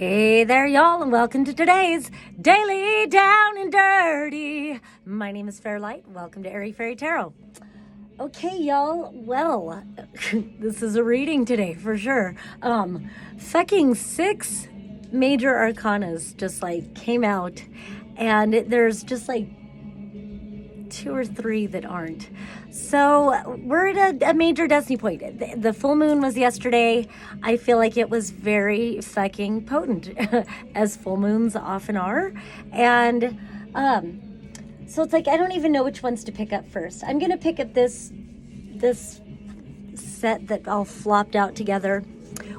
Hey there, y'all, and welcome to today's Daily Down and Dirty. My name is Fairlight. Welcome to Airy Fairy Tarot. Okay, y'all, well, this is a reading today for sure. Fucking 6 major arcanas just came out, and there's just 2 or 3 that aren't. So we're at a major destiny point. The full moon was yesterday. I feel like it was very fucking potent, as full moons often are. And so it's I don't even know which ones to pick up first. I'm gonna pick up this set that all flopped out together.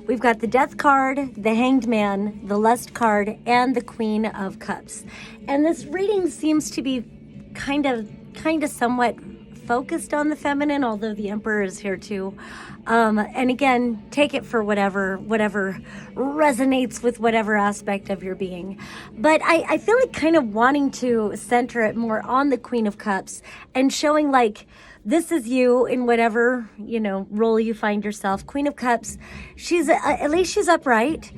We've got the Death card, the Hanged Man, the Lust card, and the Queen of Cups. And this reading seems to be kind of somewhat focused on the feminine, although the Emperor is here too. And again, take it for whatever resonates with whatever aspect of your being. But I feel like kind of wanting to center it more on the Queen of Cups and showing this is you in whatever, role you find yourself. Queen of Cups, she's at least she's upright.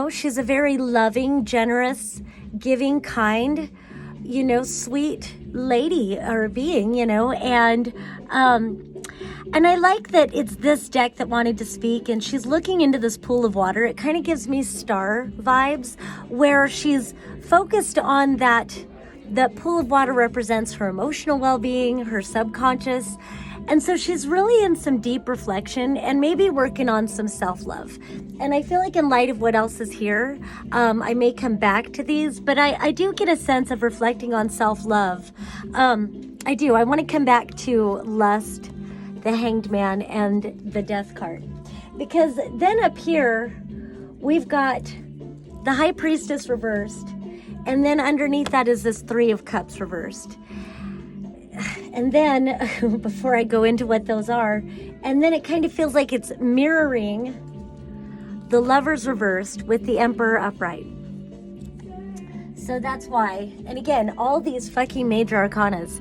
She's a very loving, generous, giving, kind, sweet lady or being, and I like that it's this deck that wanted to speak, and she's looking into this pool of water. It kind of gives me Star vibes, where she's focused on that pool of water represents her emotional well-being, her subconscious. And so she's really in some deep reflection and maybe working on some self-love. And I feel like in light of what else is here, I may come back to these, but I do get a sense of reflecting on self-love. I do. I want to come back to Lust, the Hanged Man, and the Death card. Because then up here, we've got the High Priestess reversed, and then underneath that is this 3 of Cups reversed. And then, before I go into what those are, and then it kind of feels like it's mirroring the Lovers reversed with the Emperor upright. So that's why, and again, all these fucking major arcanas.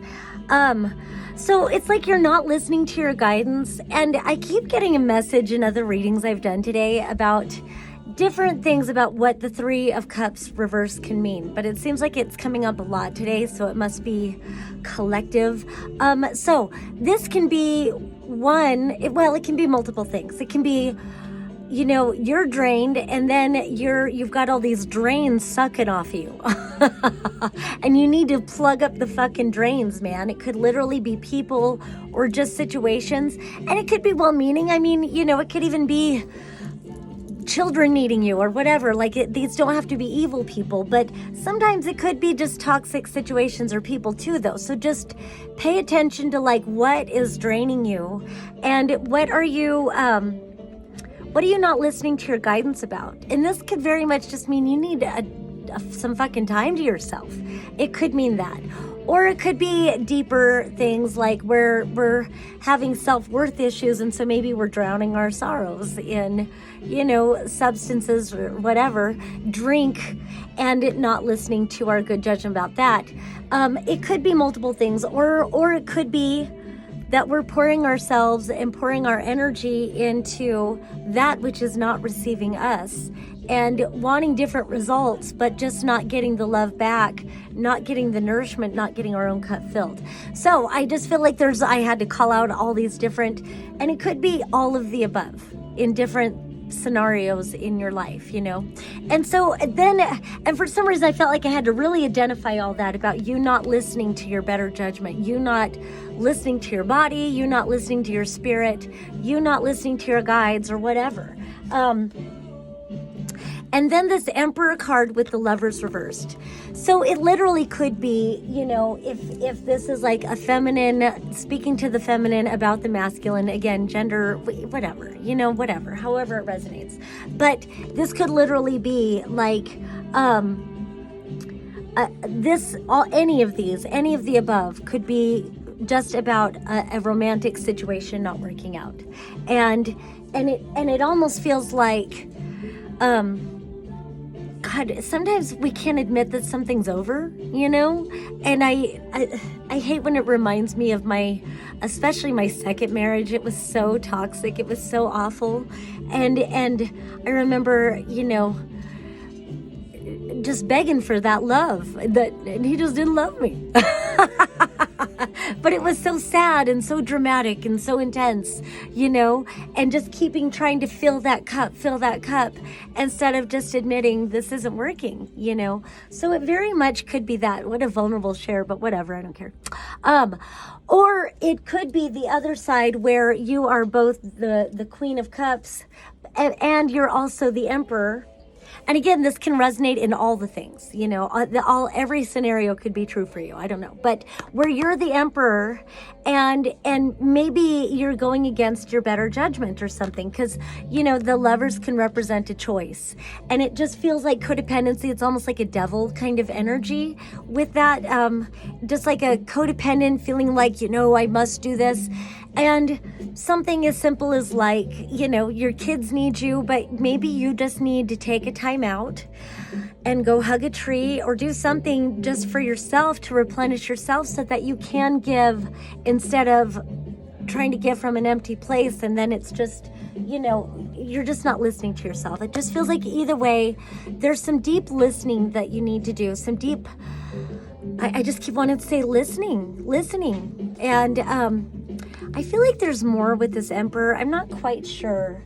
So it's like you're not listening to your guidance, and I keep getting a message in other readings I've done today about different things about what the 3 of Cups reverse can mean, but it seems like it's coming up a lot today, so it must be collective. So this can be it can be multiple things. It can be, you're drained, and then you've got all these drains sucking off you. And you need to plug up the fucking drains, man. It could literally be people or just situations, and it could be well-meaning. I mean, it could even be children needing you or whatever. These don't have to be evil people, but sometimes it could be just toxic situations or people too, though. So just pay attention to what is draining you, and what are you not listening to your guidance about. And this could very much just mean you need some fucking time to yourself. It could mean that. Or it could be deeper things, like where we're having self-worth issues, and so maybe we're drowning our sorrows in, substances or whatever, drink, and not listening to our good judgment about that. It could be multiple things, or it could be that we're pouring ourselves and pouring our energy into that which is not receiving us, and wanting different results, but just not getting the love back, not getting the nourishment, not getting our own cup filled. So I just feel like I had to call out all these different, and it could be all of the above in different scenarios in your life, And so then, and for some reason I felt like I had to really identify all that about you not listening to your better judgment, you not listening to your body, you not listening to your spirit, you not listening to your guides or whatever. And then this Emperor card with the Lovers reversed. So it literally could be, if this is a feminine, speaking to the feminine about the masculine, again, gender, whatever, whatever, however it resonates. But this could literally be any of the above could be just about a romantic situation not working out. And it almost feels like, God, sometimes we can't admit that something's over, and I hate when it reminds me of especially my second marriage. It was so toxic. It was so awful. And I remember, just begging for that love, and he just didn't love me. But it was so sad and so dramatic and so intense, and just trying to fill that cup, instead of just admitting this isn't working, So it very much could be that. What a vulnerable share, but whatever, I don't care. Or it could be the other side where you are both the Queen of Cups and you're also the Emperor. And again, this can resonate in all the things, every scenario could be true for you. I don't know. But where you're the Emperor and maybe you're going against your better judgment or something, because, the Lovers can represent a choice. And it just feels like codependency. It's almost like a devil kind of energy with that, just like a codependent feeling like, I must do this. And something as simple as like, your kids need you, but maybe you just need to take a time out and go hug a tree or do something just for yourself to replenish yourself so that you can give instead of trying to give from an empty place. And then it's just, you're just not listening to yourself. It just feels like either way, there's some deep listening that you need to do, some deep, I just keep wanting to say listening. And, I feel like there's more with this Emperor. I'm not quite sure.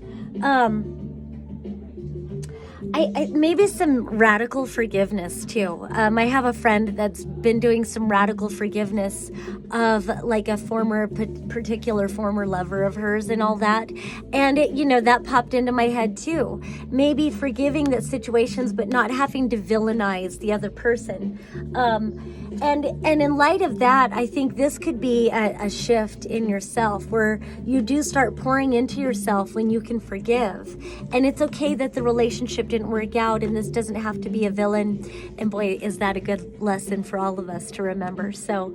I maybe some radical forgiveness too. I have a friend that's been doing some radical forgiveness of like a particular former lover of hers and all that. And it, that popped into my head too. Maybe forgiving the situations, but not having to villainize the other person. And in light of that, I think this could be a shift in yourself where you do start pouring into yourself when you can forgive. And it's okay that the relationship didn't work out and this doesn't have to be a villain. And boy, is that a good lesson for all of us to remember. So,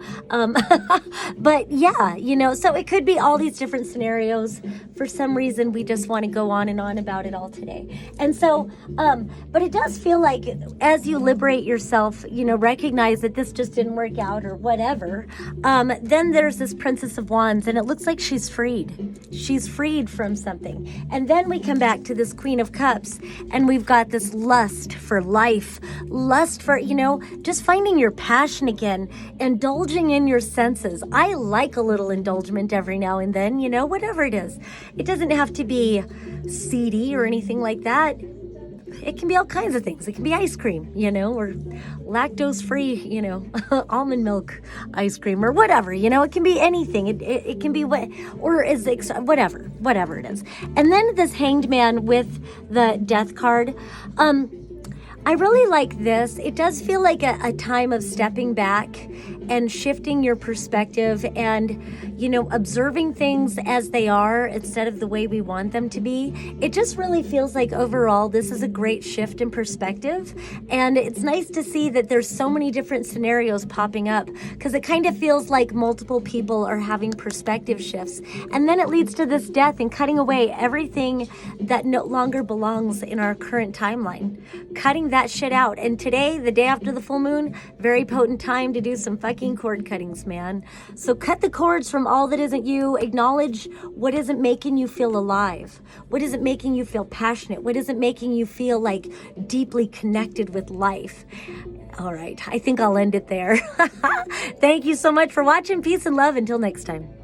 but yeah, so it could be all these different scenarios. For some reason, we just want to go on and on about it all today. And so, but it does feel like as you liberate yourself, recognize that this just didn't work out or whatever, then there's this Princess of Wands and it looks like she's freed from something. And then we come back to this Queen of Cups and we've got this lust for life, lust for, just finding your passion again, indulging in your senses. I like a little indulgement every now and then, whatever it is. It doesn't have to be seedy or anything like that. It can be all kinds of things. It can be ice cream, or lactose-free, almond milk ice cream or whatever, it can be anything. It can be whatever it is. And then this Hanged Man with the Death card, I really like this. It does feel like a time of stepping back and shifting your perspective and, observing things as they are instead of the way we want them to be. It just really feels like overall this is a great shift in perspective. And it's nice to see that there's so many different scenarios popping up because it kind of feels like multiple people are having perspective shifts. And then it leads to this death and cutting away everything that no longer belongs in our current timeline. Cutting that shit out. And today, the day after the full moon, very potent time to do some fucking cord cuttings, man. So cut the cords from all that isn't you. Acknowledge what isn't making you feel alive. What isn't making you feel passionate? What isn't making you feel like deeply connected with life? All right, I think I'll end it there. Thank you so much for watching. Peace and love. Until next time.